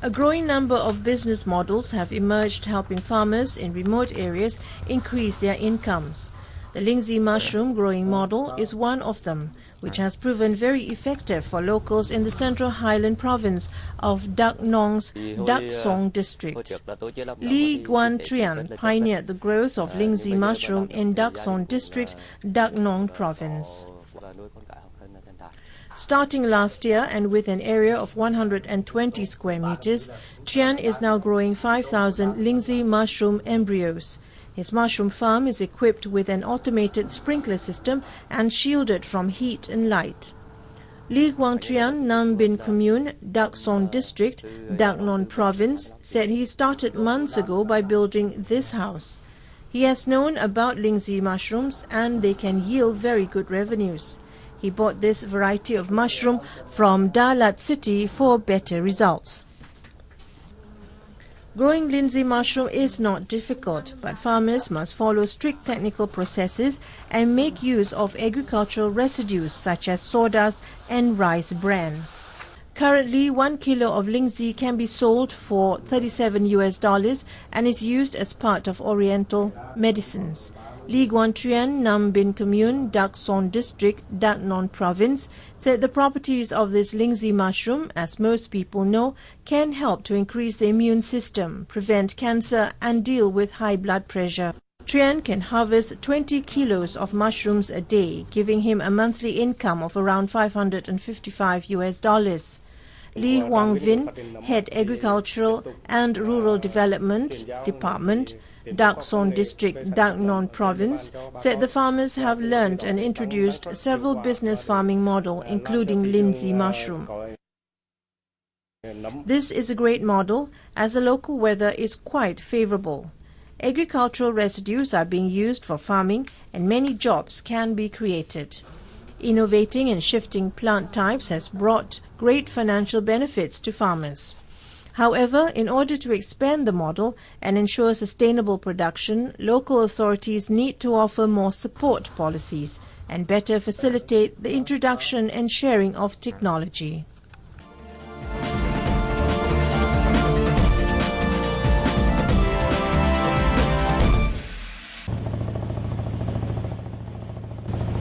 A growing number of business models have emerged helping farmers in remote areas increase their incomes. The Lingzi mushroom growing model is one of them, which has proven very effective for locals in the Central Highland province of Dak Nong's Dak Song district. Lee Guan Trian pioneered the growth of Lingzi mushroom in Dak Song district, Dak Nong province. Starting last year and with an area of 120 square meters, Trian is now growing 5,000 Lingzi mushroom embryos. His mushroom farm is equipped with an automated sprinkler system and shielded from heat and light. Li Guangtrian, Nam Bin Commune, Dak Song District, Dak Non Province, said he started months ago by building this house. He has known about Lingzi mushrooms and they can yield very good revenues. He bought this variety of mushroom from Dalat City for better results. Growing Lingzi mushroom is not difficult, but farmers must follow strict technical processes and make use of agricultural residues such as sawdust and rice bran. Currently, 1 kilo of Lingzi can be sold for $37 and is used as part of Oriental medicines. Li Guantrian, Nam Bin Commune, Dak Song District, Dak Non Province, said the properties of this Lingzi mushroom, as most people know, can help to increase the immune system, prevent cancer and deal with high blood pressure. Trian can harvest 20 kilos of mushrooms a day, giving him a monthly income of around $555. Li Huangvin, Head Agricultural and Rural Development Department, Dak Song District, Dak Non Province, said the farmers have learned and introduced several business farming models, including Lingzi mushroom. This is a great model as the local weather is quite favorable. Agricultural residues are being used for farming and many jobs can be created. Innovating and shifting plant types has brought great financial benefits to farmers. However, in order to expand the model and ensure sustainable production, local authorities need to offer more support policies and better facilitate the introduction and sharing of technology.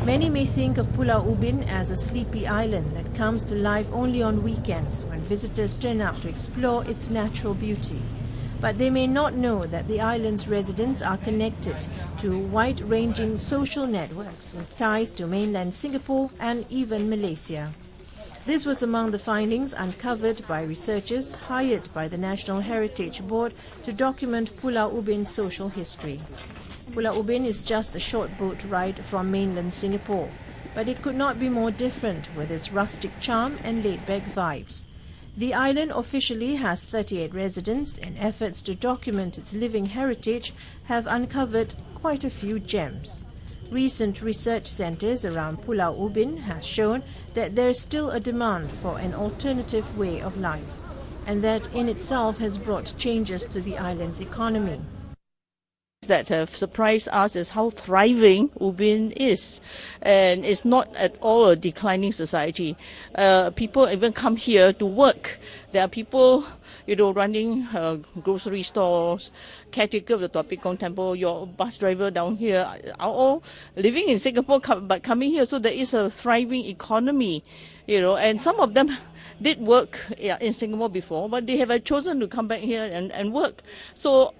Many may think of Pulau Ubin as a sleepy island that comes to life only on weekends when visitors turn up to explore its natural beauty. But they may not know that the island's residents are connected to wide-ranging social networks with ties to mainland Singapore and even Malaysia. This was among the findings uncovered by researchers hired by the National Heritage Board to document Pulau Ubin's social history. Pulau Ubin is just a short boat ride from mainland Singapore, but it could not be more different with its rustic charm and laid-back vibes. The island officially has 38 residents, and efforts to document its living heritage have uncovered quite a few gems. Recent research centres around Pulau Ubin have shown that there is still a demand for an alternative way of life, and that in itself has brought changes to the island's economy. That have surprised us is how thriving Ubin is, and it's not at all a declining society. People even come here to work. There are people, running grocery stores, caretaker of the Tua Pek Kong Temple, your bus driver down here are all living in Singapore but coming here. So there is a thriving economy, and some of them did work in Singapore before, but they have chosen to come back here and work. So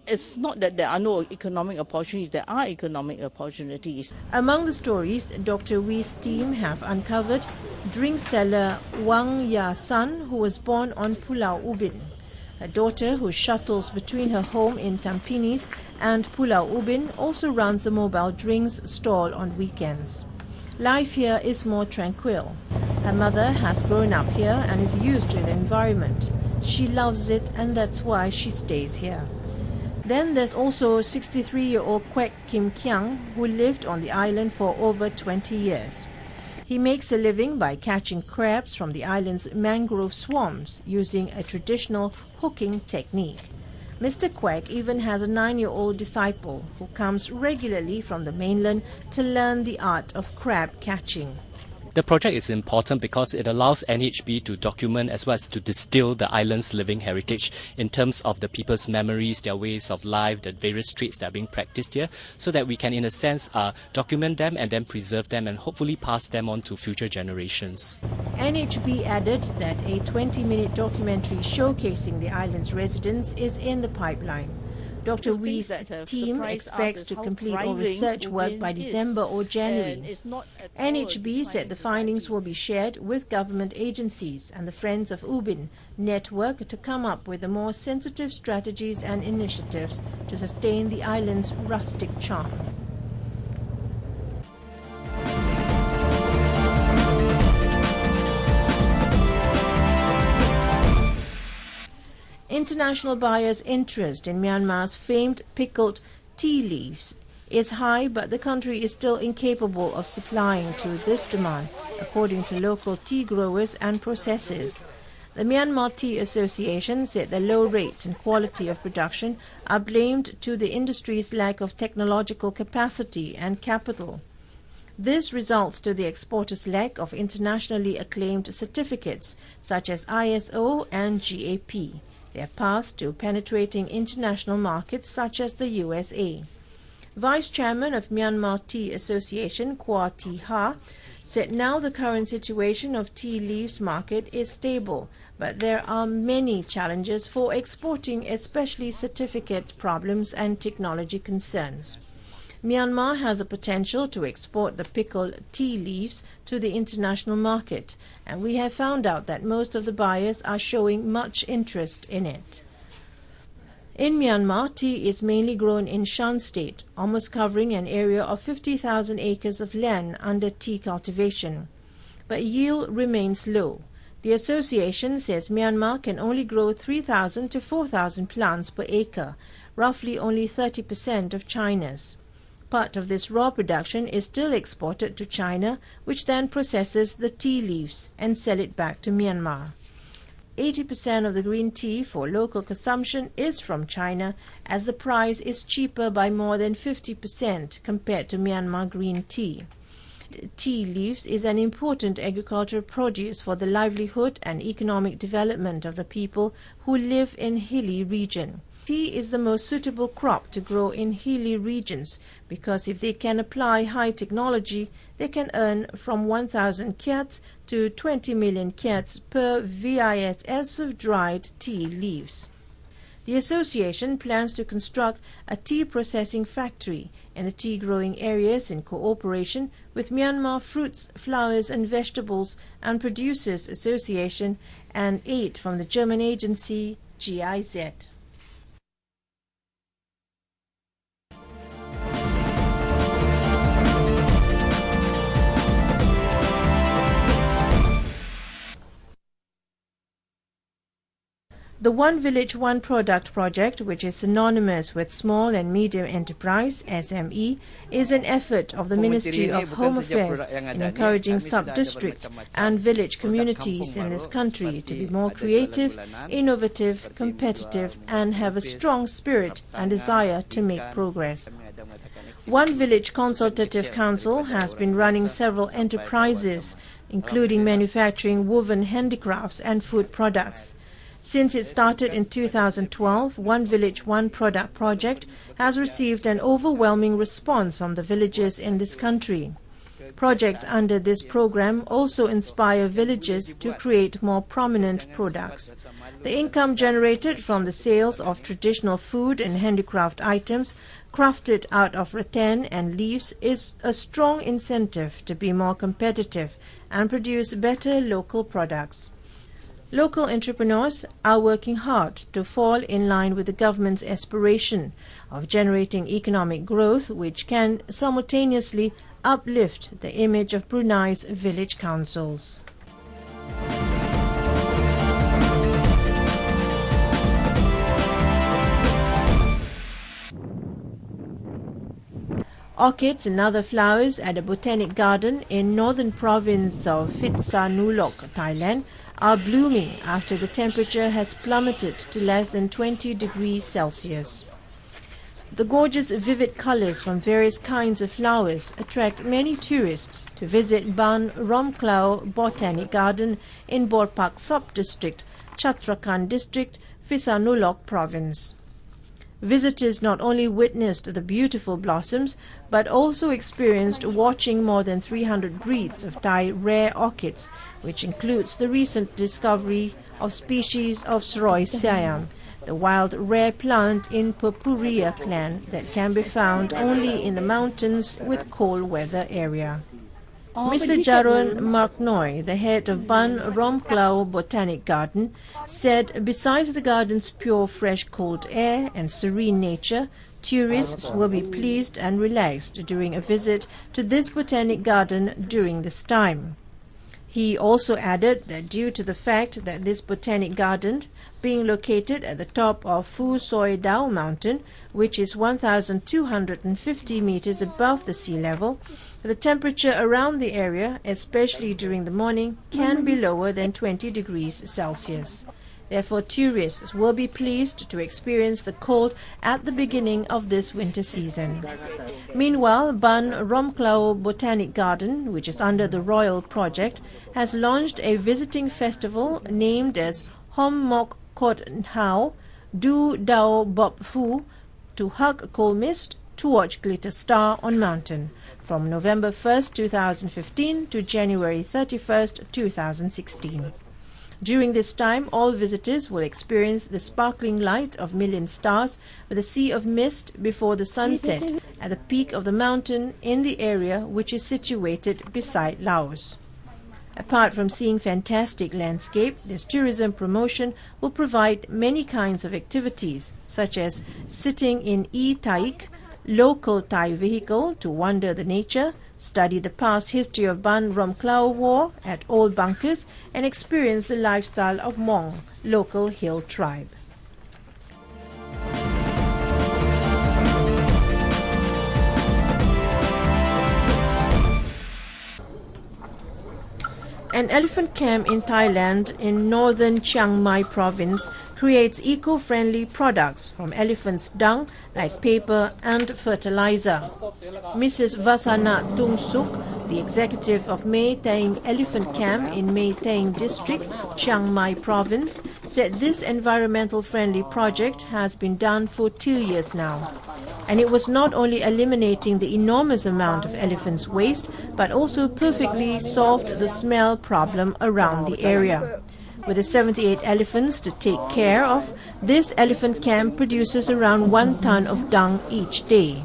it's not that there are no economic opportunities, there are economic opportunities. Among the stories Dr. Wee's team have uncovered, drink seller Wang Ya San, who was born on Pulau Ubin. A daughter who shuttles between her home in Tampines and Pulau Ubin also runs a mobile drinks stall on weekends. Life here is more tranquil. Her mother has grown up here and is used to the environment. She loves it and that's why she stays here. Then there's also 63-year-old Kwek Kim Kiang, who lived on the island for over 20 years. He makes a living by catching crabs from the island's mangrove swamps using a traditional hooking technique. Mr. Kwek even has a 9-year-old disciple who comes regularly from the mainland to learn the art of crab catching. The project is important because it allows NHB to document as well as to distill the island's living heritage in terms of the people's memories, their ways of life, the various traits that are being practiced here, so that we can, in a sense, document them and then preserve them and hopefully pass them on to future generations. NHB added that a 20-minute documentary showcasing the island's residents is in the pipeline. Dr. Wee's team expects to complete all research work by December or January. NHB said the findings will be shared with government agencies and the Friends of Ubin network to come up with the more sensitive strategies and initiatives to sustain the island's rustic charm. International buyers' interest in Myanmar's famed pickled tea leaves is high, but the country is still incapable of supplying to this demand, according to local tea growers and processors. The Myanmar Tea Association said the low rate and quality of production are blamed to the industry's lack of technological capacity and capital. This results to the exporters' lack of internationally acclaimed certificates such as ISO and GAP. Their path to penetrating international markets such as the USA. Vice Chairman of Myanmar Tea Association, Kwa Thi Ha, said now the current situation of tea leaves market is stable, but there are many challenges for exporting, especially certificate problems and technology concerns. Myanmar has a potential to export the pickled tea leaves to the international market, and we have found out that most of the buyers are showing much interest in it. In Myanmar, tea is mainly grown in Shan State, almost covering an area of 50,000 acres of land under tea cultivation. But yield remains low. The association says Myanmar can only grow 3,000 to 4,000 plants per acre, roughly only 30% of China's. Part of this raw production is still exported to China, which then processes the tea leaves and sell it back to Myanmar. 80% of the green tea for local consumption is from China, as the price is cheaper by more than 50% compared to Myanmar green tea. Tea leaves is an important agricultural produce for the livelihood and economic development of the people who live in hilly region. Tea is the most suitable crop to grow in hilly regions because if they can apply high technology, they can earn from 1,000 kyats to 20 million kyats per VISS of dried tea leaves. The association plans to construct a tea processing factory in the tea growing areas in cooperation with Myanmar Fruits, Flowers and Vegetables and Producers Association and aid from the German agency GIZ. The One Village, One Product project, which is synonymous with Small and Medium Enterprise (SME), is an effort of the Ministry of Home Affairs in encouraging sub-district and village communities in this country to be more creative, innovative, competitive, and have a strong spirit and desire to make progress. One Village Consultative Council has been running several enterprises, including manufacturing woven handicrafts and food products. Since it started in 2012, One Village, One Product project has received an overwhelming response from the villages in this country. Projects under this program also inspire villages to create more prominent products. The income generated from the sales of traditional food and handicraft items crafted out of rattan and leaves is a strong incentive to be more competitive and produce better local products. Local entrepreneurs are working hard to fall in line with the government's aspiration of generating economic growth which can simultaneously uplift the image of Brunei's village councils. Orchids and other flowers at a botanic garden in northern province of Phitsanulok, Thailand, are blooming after the temperature has plummeted to less than 20 degrees Celsius. The gorgeous vivid colors from various kinds of flowers attract many tourists to visit Ban Romklao Botanic Garden in Borpak Sub-District, Chatrakan District, Phitsanulok Province. Visitors not only witnessed the beautiful blossoms, but also experienced watching more than 300 breeds of Thai rare orchids, which includes the recent discovery of species of Sroi Siam, the wild rare plant in Purpurea clan that can be found only in the mountains with cold weather area. Mr. Jaron Marknoy, the head of Ban Romklao Botanic Garden, said besides the garden's pure fresh cold air and serene nature, tourists will be pleased and relaxed during a visit to this botanic garden during this time. He also added that due to the fact that this botanic garden, being located at the top of Phu Soi Dao Mountain, which is 1,250 meters above the sea level, the temperature around the area, especially during the morning, can be lower than 20 degrees Celsius. Therefore, tourists will be pleased to experience the cold at the beginning of this winter season. Meanwhile, Ban Romklao Botanic Garden, which is under the Royal Project, has launched a visiting festival named as Hom Mok Kot Hao Du Dao Bop Phu, to hug cold mist, to watch glitter star on mountain, from November 1st, 2015 to January 31st, 2016. During this time, all visitors will experience the sparkling light of million stars with a sea of mist before the sunset at the peak of the mountain in the area which is situated beside Laos. Apart from seeing fantastic landscape, this tourism promotion will provide many kinds of activities, such as sitting in e-taik, local Thai vehicle to wander the nature, study the past history of Ban Romklao War at old bunkers, and experience the lifestyle of Hmong, local hill tribe. An elephant camp in Thailand in northern Chiang Mai province creates eco-friendly products from elephant's dung like paper and fertilizer. Mrs. Vasana Tung-suk, the executive of Mae Taeng Elephant Camp in Mae Taeng District, Chiang Mai Province, said this environmental-friendly project has been done for 2 years now. And it was not only eliminating the enormous amount of elephants' waste, but also perfectly solved the smell problem around the area. With the 78 elephants to take care of, this elephant camp produces around 1 ton of dung each day.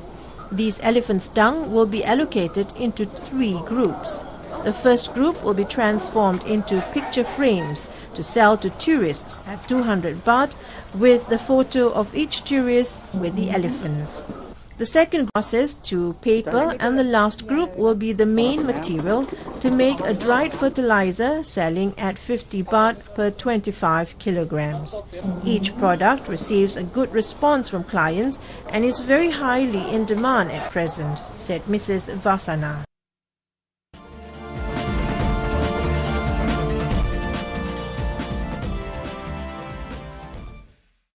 These elephants' dung will be allocated into 3 groups. The first group will be transformed into picture frames to sell to tourists at 200 baht, with the photo of each tourist with the elephants. The second process to paper, and the last group will be the main material to make a dried fertilizer selling at 50 baht per 25 kilograms. Each product receives a good response from clients and is very highly in demand at present, said Mrs. Vasana.